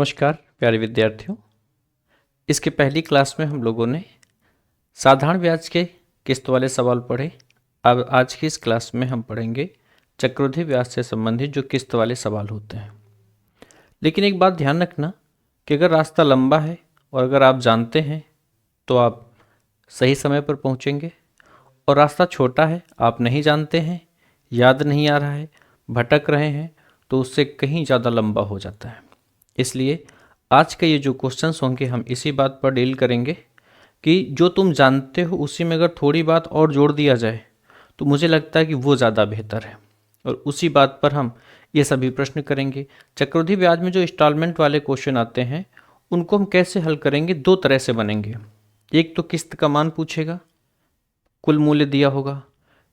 नमस्कार प्यारे विद्यार्थियों। इसके पहली क्लास में हम लोगों ने साधारण ब्याज के किस्त वाले सवाल पढ़े। अब आज की इस क्लास में हम पढ़ेंगे चक्रवृद्धि ब्याज से संबंधित जो किस्त वाले सवाल होते हैं। लेकिन एक बात ध्यान रखना कि अगर रास्ता लंबा है और अगर आप जानते हैं तो आप सही समय पर पहुंचेंगे, और रास्ता छोटा है, आप नहीं जानते हैं, याद नहीं आ रहा है, भटक रहे हैं, तो उससे कहीं ज़्यादा लंबा हो जाता है। इसलिए आज के ये जो क्वेश्चंस होंगे हम इसी बात पर डील करेंगे कि जो तुम जानते हो उसी में अगर थोड़ी बात और जोड़ दिया जाए तो मुझे लगता है कि वो ज़्यादा बेहतर है, और उसी बात पर हम ये सभी प्रश्न करेंगे। चक्रवृद्धि ब्याज में जो इंस्टॉलमेंट वाले क्वेश्चन आते हैं उनको हम कैसे हल करेंगे, दो तरह से बनेंगे। एक तो किस्त का मान पूछेगा, कुल मूल्य दिया होगा,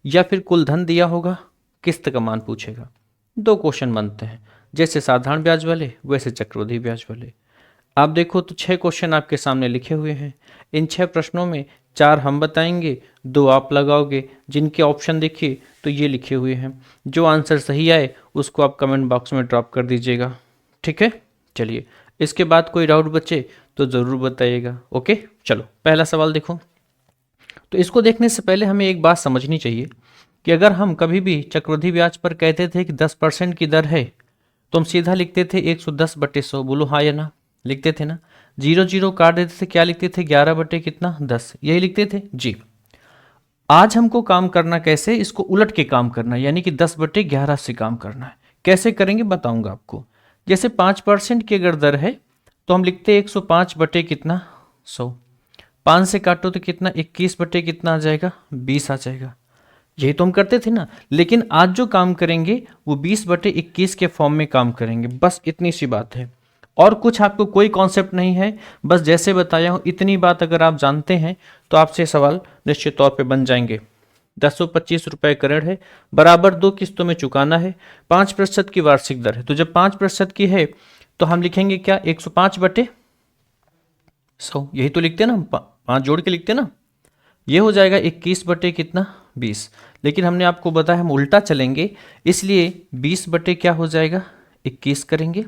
या फिर कुल धन दिया होगा, किस्त का मान पूछेगा। दो क्वेश्चन बनते हैं, जैसे साधारण ब्याज वाले वैसे चक्रवृद्धि ब्याज वाले। आप देखो तो 6 क्वेश्चन आपके सामने लिखे हुए हैं। इन 6 प्रश्नों में 4 हम बताएंगे, 2 आप लगाओगे। जिनके ऑप्शन देखिए तो ये लिखे हुए हैं। जो आंसर सही आए उसको आप कमेंट बॉक्स में ड्रॉप कर दीजिएगा, ठीक है। चलिए, इसके बाद कोई डाउट बचे तो ज़रूर बताइएगा। ओके, चलो पहला सवाल देखो। तो इसको देखने से पहले हमें एक बात समझनी चाहिए कि अगर हम कभी भी चक्रवृद्धि ब्याज पर कहते थे कि 10% की दर है तो हम सीधा लिखते थे 110/100। बोलो हाँ या ना, लिखते थे ना। 0 काट देते थे, क्या लिखते थे 11 बटे कितना 10, यही लिखते थे जी। आज हमको काम करना कैसे, इसको उलट के काम करना है, यानी कि 10/11 से काम करना है। कैसे करेंगे बताऊंगा आपको। जैसे 5% की अगर दर है तो हम लिखते 105 बटे कितना 100। 5 से काटो तो कितना 21 बटे कितना आ जाएगा 20 आ जाएगा। यही तो हम करते थे ना। लेकिन आज जो काम करेंगे वो 20/21 के फॉर्म में काम करेंगे। बस इतनी सी बात है, और कुछ आपको कोई कॉन्सेप्ट नहीं है। बस जैसे बताया हूँ इतनी बात अगर आप जानते हैं तो आपसे सवाल निश्चित तौर पे बन जाएंगे। 1025 रुपये करोड़ है, बराबर 2 किस्तों में चुकाना है, 5% की वार्षिक दर है। तो जब 5% की है तो हम लिखेंगे क्या 105/100। यही तो लिखते हैं ना, 5 जोड़ के लिखते हैं ना। ये हो जाएगा 21 बटे कितना 20। लेकिन हमने आपको बताया हम उल्टा चलेंगे, इसलिए 20 बटे क्या हो जाएगा 21 करेंगे,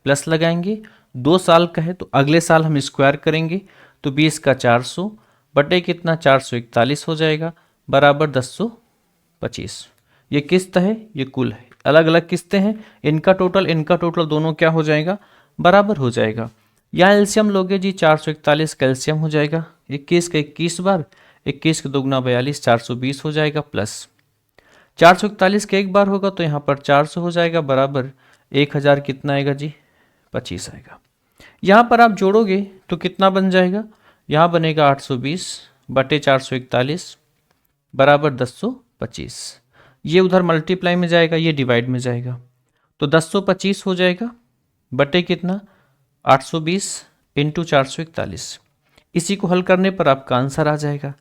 प्लस लगाएंगे। 2 साल का है तो अगले साल हम स्क्वायर करेंगे, तो 20 का 400 बटे कितना 441 हो जाएगा, बराबर 1025। ये किस्त है, ये कुल है, अलग अलग किस्तें हैं। इनका टोटल दोनों क्या हो जाएगा बराबर हो जाएगा। यहाँ एलसीएम लोगे जी, 441 का एलसीएम हो जाएगा 21 का 21 बार, 21 का दोगुना 42, 420 हो जाएगा, प्लस 441 का एक बार होगा तो यहाँ पर 400 हो जाएगा, बराबर 1000 कितना आएगा जी 25 आएगा। यहाँ पर आप जोड़ोगे तो कितना बन जाएगा, यहाँ बनेगा 820 बटे 441 बराबर 1025। ये उधर मल्टीप्लाई में जाएगा, ये डिवाइड में जाएगा, तो 1025 हो जाएगा बटे कितना 820 इंटू 441। इसी को हल करने पर आपका आंसर आ जाएगा।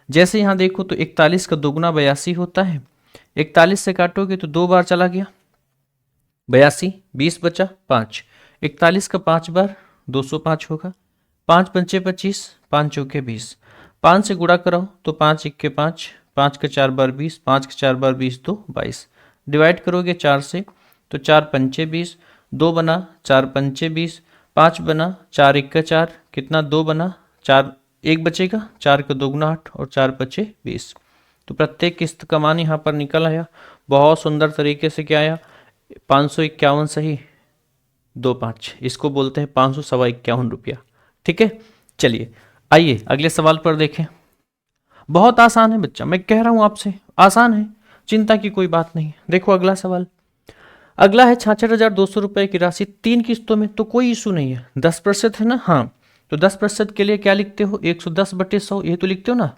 जैसे यहाँ देखो तो 41 का दोगुना 82 होता है। 41 से काटोगे तो 2 बार चला गया 82, 20 बचा 5। 41 का 5 बार 205 होगा। 5 पंचे 25, 5 चौके 20। 5 से गुणा कराओ तो 5 इक्के 5, 5 के 4 बार 20, 5 के 4 बार 20 तो 22। डिवाइड करोगे 4 से तो 4 पंचे 20, 2 बना 4 पंचे 20, 5 बना 4 इक्के 4 कितना 2 बना 4, 1 बचेगा, 4 का दोगुना 8 और 4 बचे 20। तो प्रत्येक किस्त का मान यहाँ पर निकल आया। बहुत सुंदर तरीके से क्या आया 551 सही 25। इसको बोलते हैं 551 रुपया, ठीक है। चलिए आइए अगले सवाल पर देखें। बहुत आसान है बच्चा, मैं कह रहा हूँ आपसे आसान है, चिंता की कोई बात नहीं। देखो अगला सवाल, अगला है 66,200 रुपये की राशि 3 किस्तों में। तो कोई इशू नहीं है, 10% है ना। हाँ, तो 10% के लिए क्या लिखते हो 110/100, ये तो लिखते हो ना।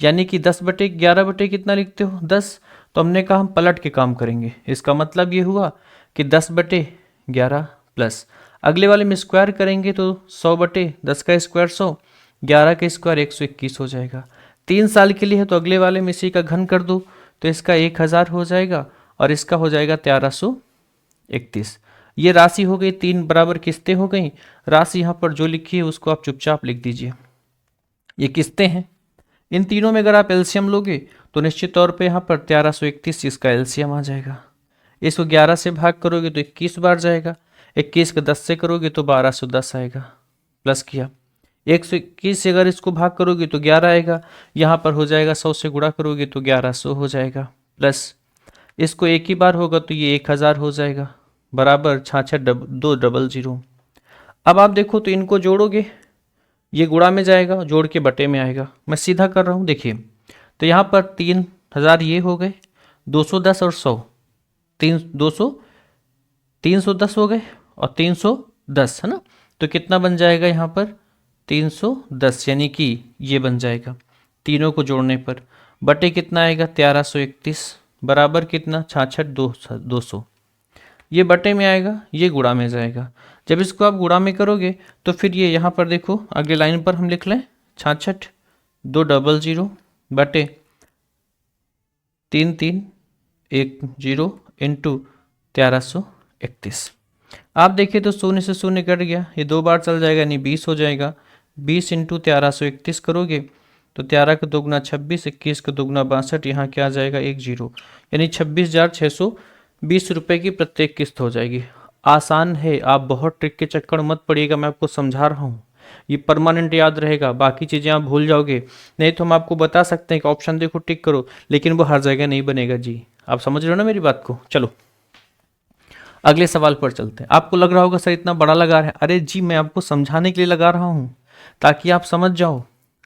यानी कि 10/11 बटे कितना लिखते हो 10। तो हमने कहा हम पलट के काम करेंगे। इसका मतलब ये हुआ कि 10/11 प्लस अगले वाले में स्क्वायर करेंगे तो 100/10 का स्क्वायर 100, 11 का स्क्वायर 121 हो जाएगा। 3 साल के लिए है तो अगले वाले में इसी का घन कर दो तो इसका 1000 हो जाएगा और इसका हो जाएगा 1331। ये राशि हो गई, 3 बराबर किस्तें हो गई। राशि यहाँ पर जो लिखी है उसको आप चुपचाप लिख दीजिए। ये किस्तें हैं, इन तीनों में अगर आप एलसीएम लोगे तो निश्चित तौर पे यहाँ पर 1331 इसका एलसीएम आ जाएगा। इसको 11 से भाग करोगे तो 21 बार जाएगा। 21 का 10 से करोगे तो 1210 आएगा, प्लस किया। 121 से अगर इसको भाग करोगे तो 11 आएगा, यहाँ पर हो जाएगा 100 से गुणा करोगे तो 1100 हो जाएगा, प्लस इसको एक ही बार होगा तो ये 1000 हो जाएगा, बराबर 66 अब आप देखो तो इनको जोड़ोगे, ये गुणा में जाएगा, जोड़ के बटे में आएगा। मैं सीधा कर रहा हूँ, देखिए तो यहाँ पर 3000 ये हो गए, 210 और 100, 310 हो गए और 310 है ना, तो कितना बन जाएगा यहाँ पर 310, यानी कि ये बन जाएगा तीनों को जोड़ने पर, बटे कितना आएगा 1331, बराबर कितना 66 ये बटे में आएगा, ये गुणा में जाएगा। जब इसको आप गुणा में करोगे तो फिर ये यहाँ पर देखो अगले लाइन पर हम लिख लें 66 बटे 3310 इंटू 1331। आप देखिए तो शून्य से शून्य कट गया, ये 2 बार चल जाएगा यानी 20 हो जाएगा। 20 इंटू 1331 करोगे तो 13 का दोगुना 26, 21 का दोगुना 62, यहाँ क्या आ जाएगा 10, यानी 26,620 रुपये की प्रत्येक किस्त हो जाएगी। आसान है, आप बहुत ट्रिक के चक्कर मत पड़िएगा, मैं आपको समझा रहा हूँ, ये परमानेंट याद रहेगा, बाकी चीज़ें आप भूल जाओगे। नहीं तो हम आपको बता सकते हैं कि ऑप्शन देखो टिक करो, लेकिन वो हर जगह नहीं बनेगा जी। आप समझ रहे हो ना मेरी बात को। चलो अगले सवाल पर चलते हैं। आपको लग रहा होगा सर इतना बड़ा लगा रहा है, अरे जी मैं आपको समझाने के लिए लगा रहा हूँ ताकि आप समझ जाओ,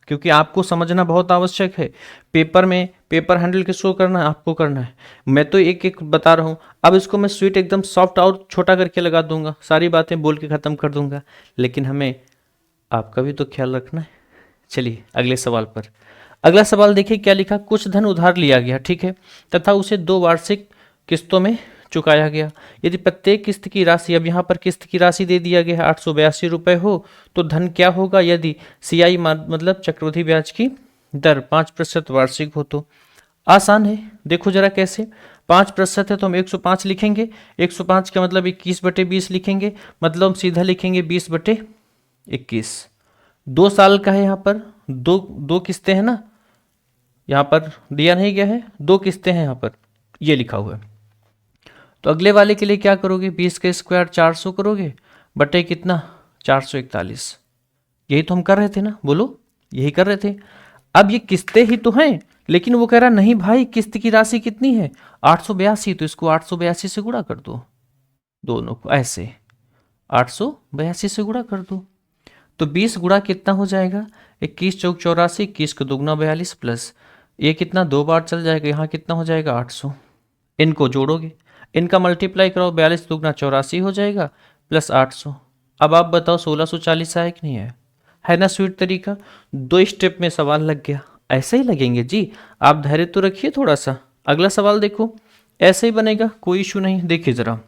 क्योंकि आपको समझना बहुत आवश्यक है। पेपर में पेपर हैंडल किसको करना है, आपको करना है। मैं तो एक एक बता रहा हूँ, अब इसको मैं स्वीट एकदम सॉफ्ट और छोटा करके लगा दूंगा, सारी बातें बोल के ख़त्म कर दूंगा, लेकिन हमें आपका भी तो ख्याल रखना है। चलिए अगले सवाल पर। अगला सवाल देखिए क्या लिखा, कुछ धन उधार लिया गया, ठीक है, तथा उसे 2 वार्षिक किस्तों में चुकाया गया। यदि प्रत्येक किस्त की राशि, अब यहाँ पर किस्त की राशि दे दिया गया है 882 रुपये हो, तो धन क्या होगा यदि CI मतलब चक्रवृद्धि ब्याज की दर 5% वार्षिक हो तो। आसान है, देखो जरा कैसे। 5% है तो हम 105 लिखेंगे, 105 का मतलब 21/20 लिखेंगे, मतलब हम सीधा लिखेंगे 20/21। 2 साल का है, यहाँ पर दो किस्तें हैं ना, यहाँ पर दिया नहीं गया है, 2 किस्तें हैं यहाँ पर, ये लिखा हुआ है। तो अगले वाले के लिए क्या करोगे, 20 का स्क्वायर 400 करोगे, बटे कितना 441। यही तो हम कर रहे थे ना, बोलो यही कर रहे थे। अब ये किस्तें ही तो हैं, लेकिन वो कह रहा नहीं भाई किस्त की राशि कितनी है 882, तो इसको 882 से गुणा कर दो, दोनों को ऐसे 882 से गुणा कर दो, तो 20 गुणा कितना हो जाएगा 21 चौक 84, 21 का दोगुना 42, प्लस ये कितना 2 बार चल जाएगा, यहाँ कितना हो जाएगा 800। इनको जोड़ोगे, इनका मल्टीप्लाई करो, 42 दुगना 84 हो जाएगा, प्लस 800। अब आप बताओ 1640 आया कि नहीं है ना स्वीट तरीका। 2 स्टेप में सवाल लग गया, ऐसे ही लगेंगे जी, आप धैर्य तो रखिए थोड़ा सा। अगला सवाल देखो ऐसे ही बनेगा, कोई इशू नहीं। देखिए जरा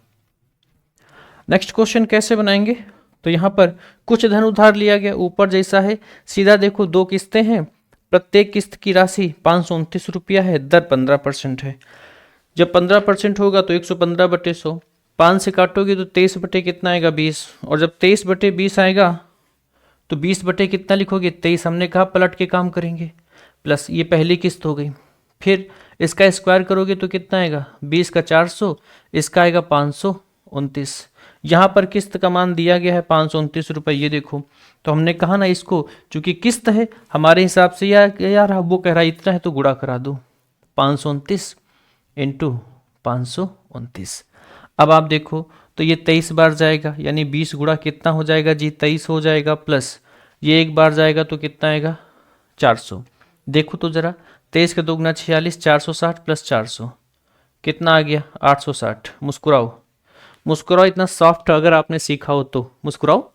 नेक्स्ट क्वेश्चन कैसे बनाएंगे। तो यहाँ पर कुछ धन उधार लिया गया, ऊपर जैसा है, सीधा देखो 2 किस्तें हैं, प्रत्येक किस्त की राशि 529 रुपया है, दर 15% है। जब 15% होगा तो 115/100, 5 से काटोगे तो 23 बटे कितना आएगा 20, और जब 23/20 आएगा तो 20 बटे कितना लिखोगे 23, हमने कहा पलट के काम करेंगे, प्लस ये पहली किस्त हो गई। फिर इसका स्क्वायर करोगे तो कितना आएगा 20 का 400, इसका आएगा 529। यहाँ पर किस्त का मान दिया गया है 529 रुपये, ये देखो। तो हमने कहा ना इसको चूंकि किस्त है हमारे हिसाब से यार वो कह रहा है इतना है तो गुणा करा दो, 529 इंटू 529। अब आप देखो तो ये 23 बार जाएगा, यानी 20 गुणा कितना हो जाएगा जी 23 हो जाएगा, प्लस ये एक बार जाएगा तो कितना आएगा 400। देखो तो ज़रा 23 का दोगुना 46, 460 प्लस 400 कितना आ गया 860। मुस्कुराओ मुस्कुराओ, इतना सॉफ्ट अगर आपने सीखा हो तो मुस्कुराओ,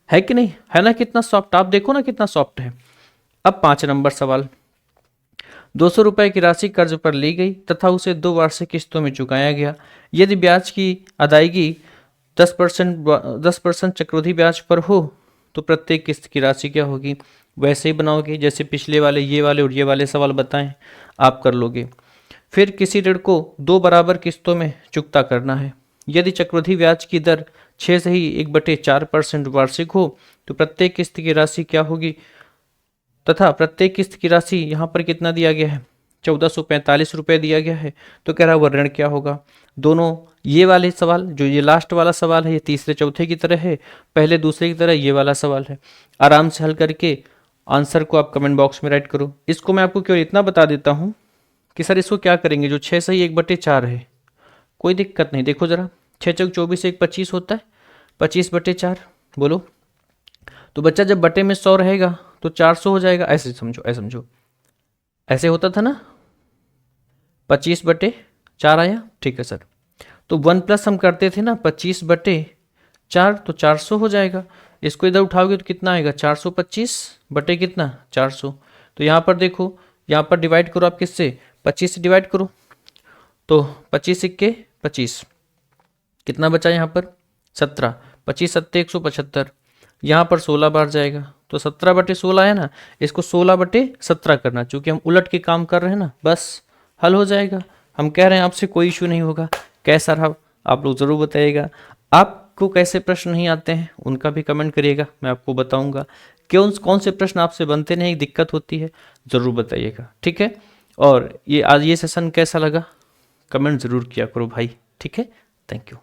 है कि नहीं, है ना कितना सॉफ्ट, आप देखो ना कितना सॉफ्ट है। अब 5 नंबर सवाल, 200 रुपये की राशि कर्ज पर ली गई तथा उसे 2 वार्षिक किस्तों में चुकाया गया। यदि ब्याज की अदायगी 10% चक्रवृद्धि ब्याज पर हो तो प्रत्येक किस्त की राशि क्या होगी। वैसे ही बनाओगे जैसे पिछले वाले ये वाले और ये वाले सवाल बताएं, आप कर लोगे। फिर किसी ऋण को 2 बराबर किस्तों में चुकता करना है। यदि चक्रवृद्धि ब्याज की दर 6 से ही 1/4% वार्षिक हो तो प्रत्येक किस्त की राशि क्या होगी, तथा प्रत्येक किस्त की राशि यहाँ पर कितना दिया गया है 1445 रुपये दिया गया है। तो कह रहा है वह ऋण क्या होगा। दोनों ये वाले सवाल जो ये लास्ट वाला सवाल है ये तीसरे चौथे की तरह है, पहले दूसरे की तरह ये वाला सवाल है। आराम से हल करके आंसर को आप कमेंट बॉक्स में राइट करो। इसको मैं आपको केवल इतना बता देता हूँ कि सर इसको क्या करेंगे, जो 6 सही 1/4 है, कोई दिक्कत नहीं। देखो जरा, 6 चौक 24 1 25 होता है, 25/4 बोलो। तो बच्चा जब बटे में 100 रहेगा तो 400 हो जाएगा। ऐसे समझो, ऐसे समझो, ऐसे होता था ना, 25/4 आया, ठीक है सर। तो 1+ हम करते थे ना 25/4, तो 400 हो जाएगा। इसको इधर उठाओगे तो कितना आएगा, 425 बटे कितना 400। तो यहाँ पर देखो, यहाँ पर डिवाइड करो आप किससे, 25 से डिवाइड करो, तो 25 सिक्के 25, कितना बचा यहाँ पर 17, 25 सत्ते 175, यहाँ पर 16 बार जाएगा तो 17/16 है ना, इसको 16/17 करना, चूंकि हम उलट के काम कर रहे हैं ना, बस हल हो जाएगा। हम कह रहे हैं आपसे कोई इशू नहीं होगा। कैसा रहा आप लोग ज़रूर बताइएगा। आपको कैसे प्रश्न नहीं आते हैं उनका भी कमेंट करिएगा, मैं आपको बताऊंगा क्यों कौन से प्रश्न आपसे बनते नहीं, दिक्कत होती है, ज़रूर बताइएगा, ठीक है। और ये आज ये सेशन कैसा लगा कमेंट ज़रूर किया करो भाई, ठीक है। Thank you.